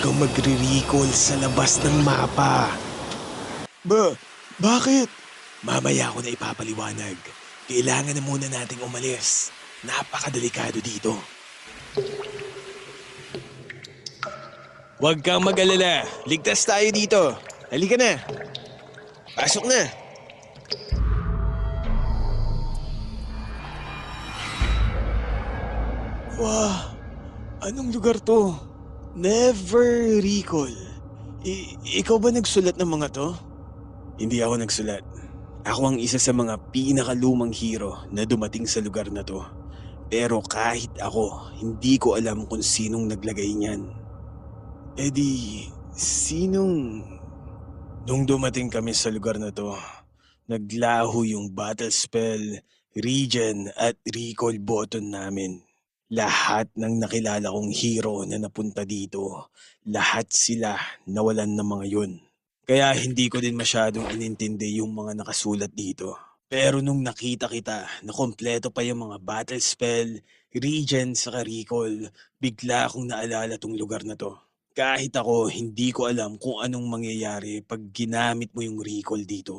kang magre-recall sa labas ng mapa. Bakit? Mamaya ako na ipapaliwanag. Kailangan na muna nating umalis. Napakadelikado dito. Huwag kang mag-alala. Ligtas tayo dito. Halika na. Pasok na. Wow, anong lugar to? Never recall. Ikaw ba nagsulat ng mga to? Hindi ako nagsulat. Ako ang isa sa mga pinakalumang hero na dumating sa lugar na to. Pero kahit ako, hindi ko alam kung sinong naglagay niyan. Eh di, sinong... Nung dumating kami sa lugar na to, naglaho yung battle spell, regen at recall button namin. Lahat ng nakilala kong hero na napunta dito, lahat sila nawalan ng mga yun. Kaya hindi ko din masyadong inintindi yung mga nakasulat dito. Pero nung nakita kita na kompleto pa yung mga battle spell, regen saka recall, bigla akong naalala tong lugar na to. Kahit ako, hindi ko alam kung anong mangyayari pag ginamit mo yung recall dito.